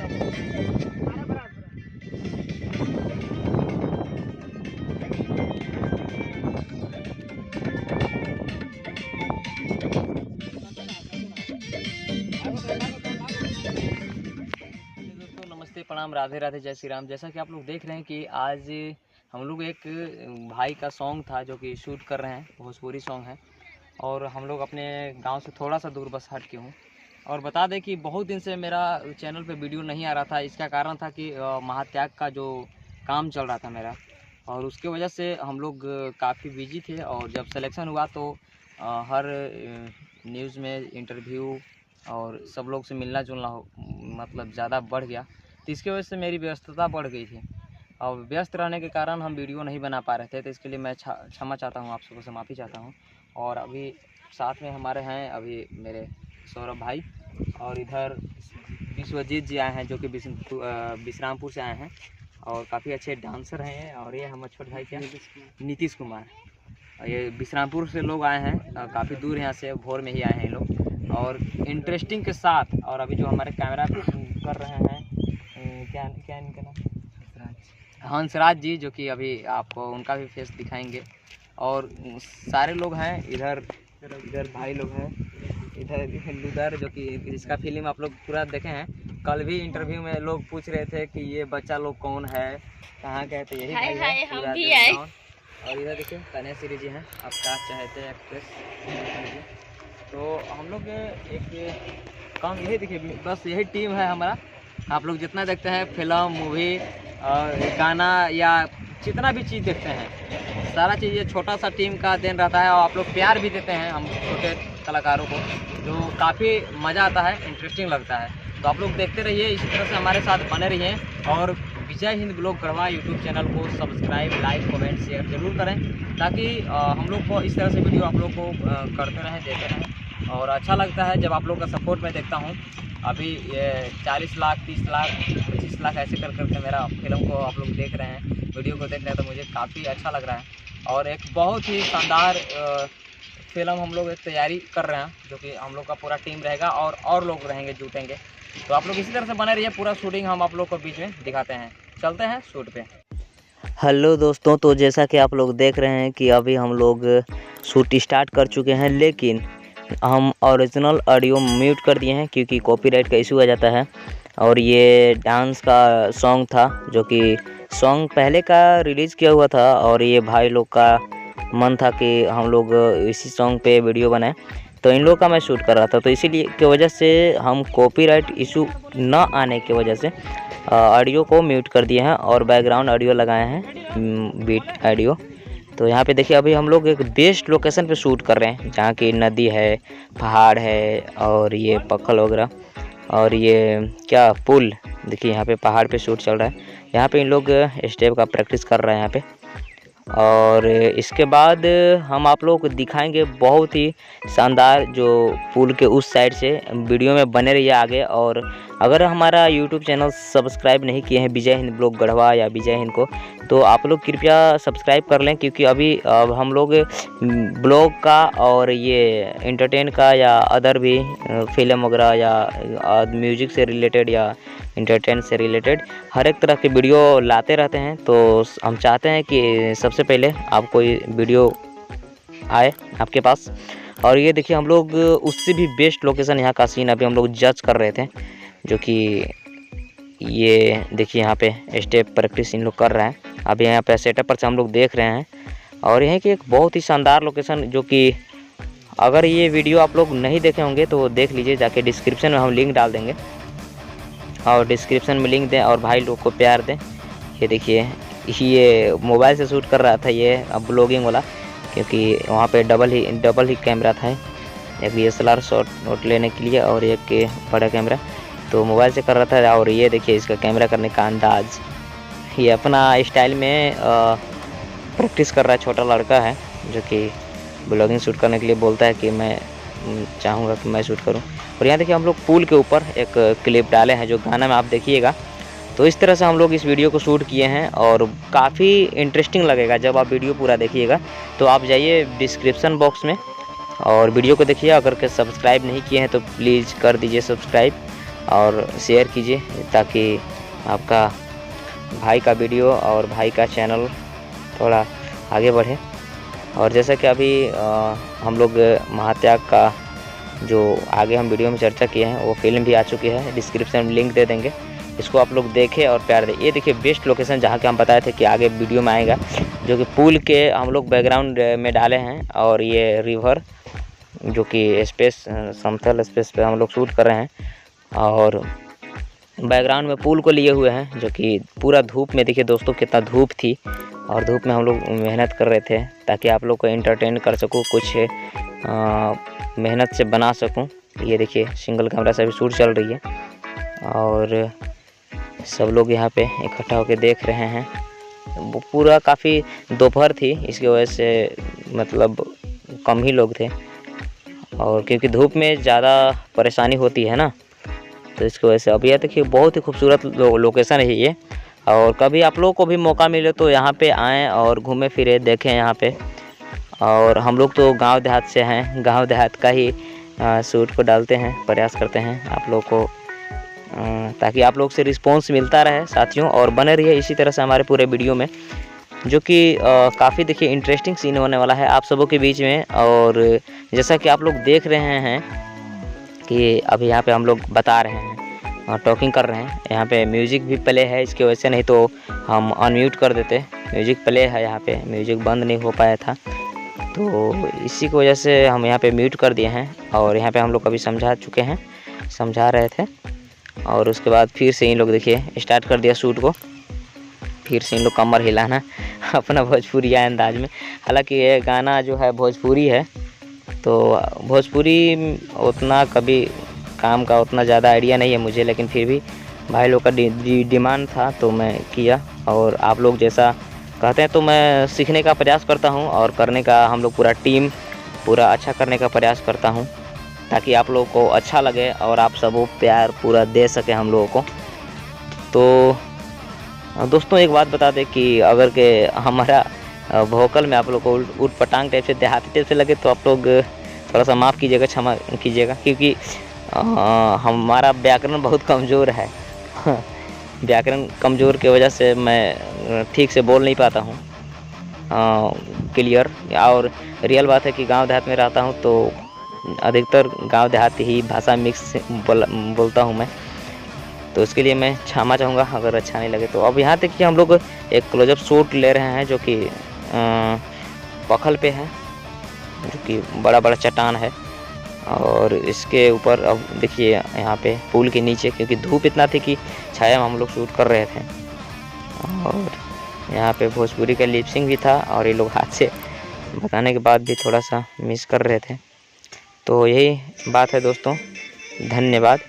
नमस्ते, प्रणाम, राधे राधे, जय श्री राम। जैसा कि आप लोग देख रहे हैं कि आज हम लोग एक भाई का सॉन्ग था जो कि शूट कर रहे हैं, भोजपुरी सॉन्ग है। और हम लोग अपने गांव से थोड़ा सा दूर बस हट के हूँ। और बता दें कि बहुत दिन से मेरा चैनल पे वीडियो नहीं आ रहा था। इसका कारण था कि महात्याग का जो काम चल रहा था मेरा, और उसके वजह से हम लोग काफ़ी बिजी थे। और जब सिलेक्शन हुआ तो हर न्यूज़ में इंटरव्यू और सब लोग से मिलना जुलना मतलब ज़्यादा बढ़ गया, तो इसकी वजह से मेरी व्यस्तता बढ़ गई थी। और व्यस्त रहने के कारण हम वीडियो नहीं बना पा रहे थे, तो इसके लिए मैं क्षमा चाहता हूँ, आप सबको से माफ़ी चाहता हूँ। और अभी साथ में हमारे हैं अभी मेरे सौरभ भाई, और इधर विश्वजीत जी आए हैं जो कि विश्रामपुर से आए हैं और काफ़ी अच्छे डांसर हैं। और ये हमारे छोटे भाई क्या नीतीश कुमार, ये विश्रामपुर से लोग आए हैं, काफ़ी दूर यहाँ से, भोर में ही आए हैं लोग। और इंटरेस्टिंग के साथ, और अभी जो हमारे कैमरा कर रहे हैं क्या इनका नाम, हंसराज जी, जो कि अभी आपको उनका भी फेस दिखाएंगे। और सारे लोग हैं इधर भाई लोग हैं, इधर जो कि जिसका फिल्म आप लोग पूरा देखे हैं। कल भी इंटरव्यू में लोग पूछ रहे थे कि ये बच्चा लोग कौन है, कहाँ के, तो यही भाई है पूरा देश। और इधर देखिए तनेश्री जी हैं, आपका चहेते एक्ट्रेस। तो हम लोग एक काम यही देखिए, बस यही टीम है हमारा। आप लोग जितना देखते हैं फिल्म, मूवी, गाना या जितना भी चीज़ देखते हैं, सारा चीज़ ये छोटा सा टीम का देन रहता है। और आप लोग प्यार भी देते हैं हम छोटे कलाकारों को, जो काफ़ी मज़ा आता है, इंटरेस्टिंग लगता है। तो आप लोग देखते रहिए, इसी तरह से हमारे साथ बने रहिए। और Vijay Hind blog Garhwa YouTube channel को सब्सक्राइब, लाइक, कमेंट, शेयर जरूर करें, ताकि हम लोग को इस तरह से वीडियो आप लोग को करते रहें, देते रहें। और अच्छा लगता है जब आप लोग का सपोर्ट मैं देखता हूँ। अभी ये 40 लाख, 30 लाख, 25 लाख ऐसे कर करके मेरा फिल्म को आप लोग देख रहे हैं, वीडियो को देख रहे हैं, तो मुझे काफ़ी अच्छा लग रहा है। और एक बहुत ही शानदार फिल्म हम लोग एक तैयारी कर रहे हैं, जो कि हम लोग का पूरा टीम रहेगा और लोग रहेंगे, जुटेंगे। तो आप लोग इसी तरह से बने रहिए, पूरा शूटिंग हम आप लोग को बीच में दिखाते हैं। चलते हैं शूट पे। हेलो दोस्तों, तो जैसा कि आप लोग देख रहे हैं कि अभी हम लोग शूट स्टार्ट कर चुके हैं, लेकिन हम ओरिजिनल ऑडियो म्यूट कर दिए हैं क्योंकि कॉपीराइट का इशू आ जाता है। और ये डांस का सॉन्ग था, जो कि सॉन्ग पहले का रिलीज़ किया हुआ था, और ये भाई लोग का मन था कि हम लोग इसी सॉन्ग पे वीडियो बनाएं, तो इन लोग का मैं शूट कर रहा था। तो इसीलिए की वजह से हम कॉपीराइट इशू न आने की वजह से ऑडियो को म्यूट कर दिए हैं और बैकग्राउंड ऑडियो लगाए हैं, बीट ऑडियो। तो यहाँ पे देखिए, अभी हम लोग एक बेस्ट लोकेशन पे शूट कर रहे हैं, जहाँ की नदी है, पहाड़ है, और ये पत्थर वगैरह, और ये क्या पुल। देखिए यहाँ पे पहाड़ पे शूट चल रहा है। यहाँ पे इन लोग स्टेप का प्रैक्टिस कर रहे हैं यहाँ पे। और इसके बाद हम आप लोगों को दिखाएंगे बहुत ही शानदार जो पुल के उस साइड से। वीडियो में बने रहिए आगे। और अगर हमारा यूट्यूब चैनल सब्सक्राइब नहीं किए हैं विजय हिंद ब्लॉग गढ़वा या विजय हिंद को, तो आप लोग कृपया सब्सक्राइब कर लें, क्योंकि अभी हम लोग ब्लॉग का और ये एंटरटेन का या अदर भी फिल्म वगैरह या म्यूजिक से रिलेटेड या इंटरटेन से रिलेटेड हर एक तरह के वीडियो लाते रहते हैं। तो हम चाहते हैं कि सबसे पहले आपको ये वीडियो आए आपके पास। और ये देखिए, हम लोग उससे भी बेस्ट लोकेशन यहाँ का सीन अभी हम लोग जज कर रहे थे, जो कि ये देखिए यहाँ पे स्टेप प्रैक्टिस इन लोग कर रहे हैं। अभी यहाँ पे सेटअप पर से हम लोग देख रहे हैं। और यह कि एक बहुत ही शानदार लोकेशन, जो कि अगर ये वीडियो आप लोग नहीं देखे होंगे तो देख लीजिए, जाके डिस्क्रिप्शन में हम लिंक डाल देंगे, और डिस्क्रिप्शन में लिंक दें और भाई लोग को प्यार दें। ये देखिए, ये मोबाइल से शूट कर रहा था ये अब ब्लॉगिंग वाला, क्योंकि वहाँ पे डबल ही कैमरा था, एक DSLR शॉट लेने के लिए और एक बड़ा कैमरा, तो मोबाइल से कर रहा था। और ये देखिए इसका कैमरा करने का अंदाज, ये अपना स्टाइल में प्रैक्टिस कर रहा है। छोटा लड़का है जो कि ब्लॉगिंग शूट करने के लिए बोलता है कि मैं चाहूँगा कि मैं शूट करूँ। और यहाँ देखिए, हम लोग पुल के ऊपर एक क्लिप डाले हैं जो गाना में आप देखिएगा। तो इस तरह से हम लोग इस वीडियो को शूट किए हैं, और काफ़ी इंटरेस्टिंग लगेगा जब आप वीडियो पूरा देखिएगा। तो आप जाइए डिस्क्रिप्शन बॉक्स में और वीडियो को देखिए। अगर के सब्सक्राइब नहीं किए हैं तो प्लीज़ कर दीजिए सब्सक्राइब, और शेयर कीजिए ताकि आपका भाई का वीडियो और भाई का चैनल थोड़ा आगे बढ़े। और जैसा कि अभी हम लोग महात्याग का जो आगे हम वीडियो में चर्चा किए हैं वो फिल्म भी आ चुकी है, डिस्क्रिप्शन में लिंक दे देंगे, इसको आप लोग देखें और प्यार दें। ये देखिए बेस्ट लोकेशन जहाँ के हम बताए थे कि आगे वीडियो में आएगा, जो कि पुल के हम लोग बैकग्राउंड में डाले हैं। और ये रिवर जो कि स्पेस समतल स्पेस पे हम लोग शूट कर रहे हैं और बैकग्राउंड में पुल को लिए हुए हैं, जो कि पूरा धूप में, देखिए दोस्तों कितना धूप थी और धूप में हम लोग मेहनत कर रहे थे ताकि आप लोग को एंटरटेन कर सकूँ, कुछ मेहनत से बना सकूँ। ये देखिए सिंगल कैमरा से भी शूट चल रही है और सब लोग यहाँ पे इकट्ठा होकर देख रहे हैं। वो पूरा काफ़ी दोपहर थी, इसकी वजह से मतलब कम ही लोग थे और क्योंकि धूप में ज़्यादा परेशानी होती है ना, तो इसकी वजह से। अब यह देखिए बहुत ही खूबसूरत लोकेशन है ये, और कभी आप लोगों को भी मौका मिले तो यहाँ पे आएँ और घूमे फिरे देखें यहाँ पे। और हम लोग तो गांव देहात से हैं, गांव देहात का ही शूट को डालते हैं, प्रयास करते हैं आप लोग को, ताकि आप लोग से रिस्पांस मिलता रहे साथियों, और बने रहिए इसी तरह से हमारे पूरे वीडियो में, जो कि काफ़ी देखिए इंटरेस्टिंग सीन होने वाला है आप सबों के बीच में। और जैसा कि आप लोग देख रहे हैं कि अभी यहाँ पे हम लोग बता रहे हैं, टॉकिंग कर रहे हैं, यहाँ पे म्यूजिक भी प्ले है, इसकी वजह से नहीं तो हम अनम्यूट कर देते। म्यूजिक प्ले है यहाँ पे, म्यूजिक बंद नहीं हो पाया था, तो इसी की वजह से हम यहाँ पे म्यूट कर दिए हैं। और यहाँ पे हम लोग कभी समझा चुके हैं, समझा रहे थे, और उसके बाद फिर से इन लोग देखिए स्टार्ट कर दिया शूट को। फिर से इन लोग कमर हिलाना अपना भोजपुरिया अंदाज में। हालांकि ये गाना जो है भोजपुरी है, तो भोजपुरी उतना कभी काम का उतना ज़्यादा आइडिया नहीं है मुझे, लेकिन फिर भी भाई लोग का डिमांड था तो मैं किया। और आप लोग जैसा कहते हैं तो मैं सीखने का प्रयास करता हूं और करने का, हम लोग पूरा टीम पूरा अच्छा करने का प्रयास करता हूं, ताकि आप लोगों को अच्छा लगे और आप सब प्यार पूरा दे सके हम लोगों को। तो दोस्तों एक बात बता दें कि अगर के हमारा वोकल में आप लोग को उट पटांग टाइप से, देहाती टाइप से लगे तो आप लोग थोड़ा सा माफ़ कीजिएगा, क्षमा कीजिएगा, क्योंकि हमारा व्याकरण बहुत कमज़ोर है। व्याकरण कमज़ोर की वजह से मैं ठीक से बोल नहीं पाता हूँ क्लियर। और रियल बात है कि गांव देहात में रहता हूँ तो अधिकतर गांव देहाती ही भाषा मिक्स बोलता हूँ मैं, तो उसके लिए मैं क्षमा चाहूँगा अगर अच्छा नहीं लगे तो। अब यहाँ तक कि हम लोग एक क्लोजअप शूट ले रहे हैं, जो कि पखल पे है, जो कि बड़ा बड़ा चट्टान है, और इसके ऊपर अब देखिए यहाँ पे पुल के नीचे, क्योंकि धूप इतना थी कि छाया में हम लोग शूट कर रहे थे। और यहाँ पे भोजपुरी का लिपसिंग भी था, और ये लोग हाथ से बताने के बाद भी थोड़ा सा मिस कर रहे थे। तो यही बात है दोस्तों, धन्यवाद।